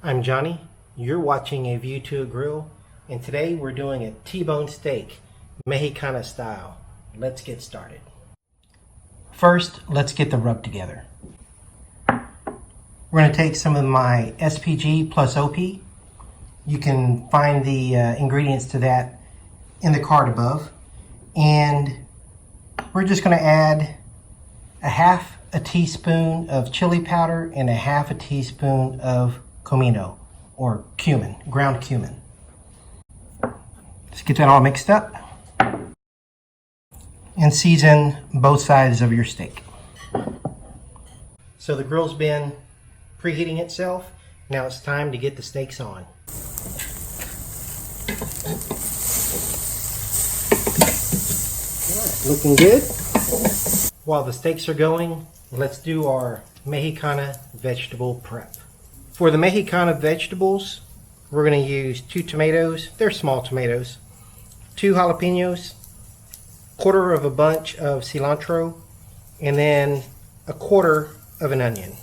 I'm Johnny. You're watching A View to a Grill, and today we're doing a T-bone steak, Mexicana style. Let's get started. First, let's get the rub together. We're going to take some of my SPG+OP. You can find the ingredients to that in the card above. And we're just going to add a half a teaspoon of chili powder and a half a teaspoon of cumino, or cumin, ground cumin. Let's get that all mixed up and season both sides of your steak. So the grill's been preheating itself. Now it's time to get the steaks on. All right, looking good. While the steaks are going, let's do our Mexicana vegetable prep. For the Mexicana vegetables, we're going to use 2 tomatoes. They're small tomatoes. 2 jalapenos, quarter of a bunch of cilantro, and then a quarter of an onion.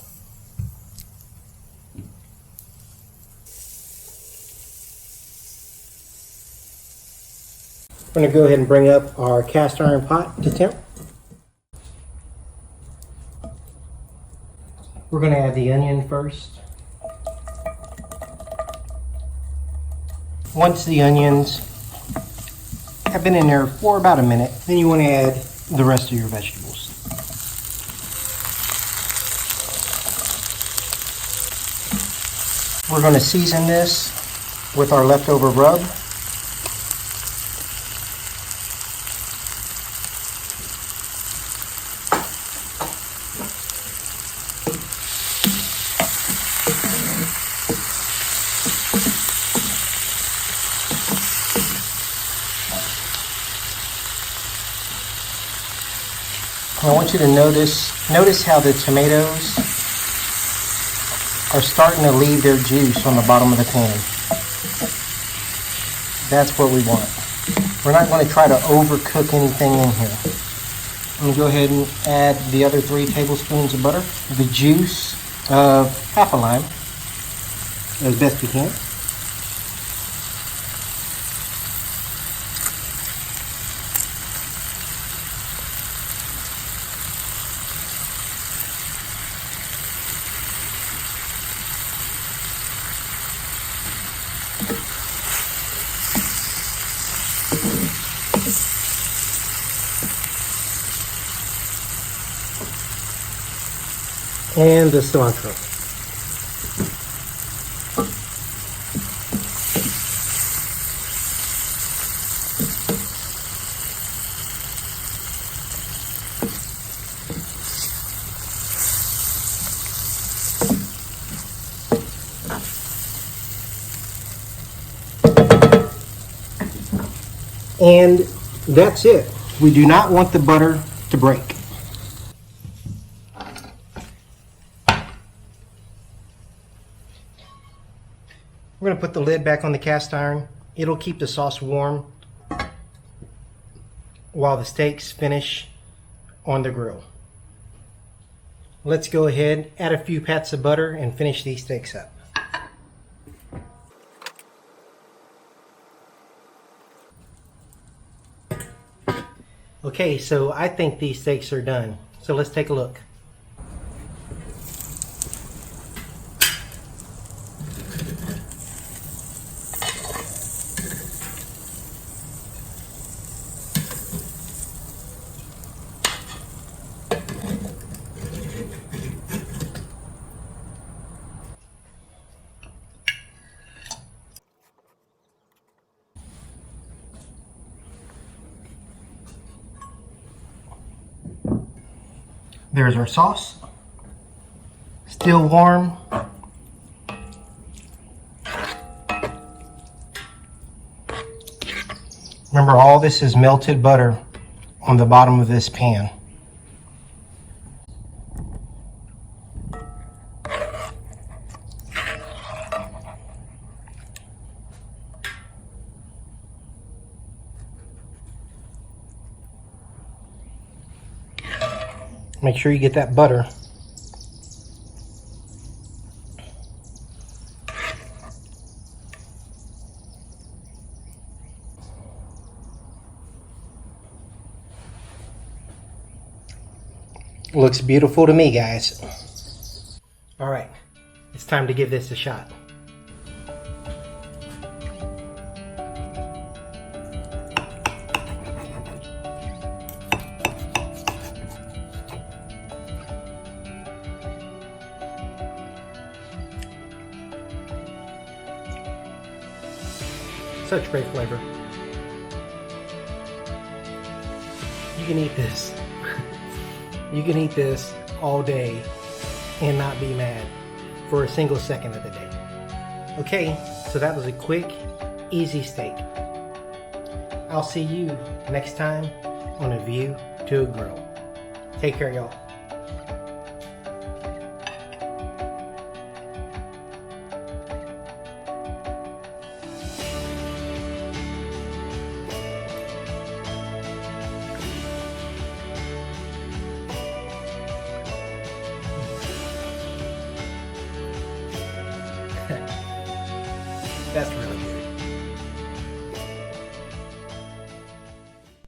We're going to go ahead and bring up our cast iron pot to temp. We're going to add the onion first. Once the onions have been in there for about a minute, then you want to add the rest of your vegetables. We're going to season this with our leftover rub. I want you to notice how the tomatoes are starting to leave their juice on the bottom of the pan. That's what we want. We're not going to try to overcook anything in here. I'm going to go ahead and add the other 3 tablespoons of butter, the juice of half a lime, as best we can. And the cilantro. And that's it. We do not want the butter to break. We're going to put the lid back on the cast iron. It'll keep the sauce warm while the steaks finish on the grill. Let's go ahead, add a few pats of butter, and finish these steaks up. Okay, so I think these steaks are done. So let's take a look. There's our sauce, still warm. Remember, all this is melted butter on the bottom of this pan. Make sure you get that butter. Looks beautiful to me, guys. All right, it's time to give this a shot. Such great flavor. You can eat this. You can eat this all day and not be mad for a single second of the day. Okay, so that was a quick, easy steak. I'll see you next time on A View to a Grill. Take care, y'all.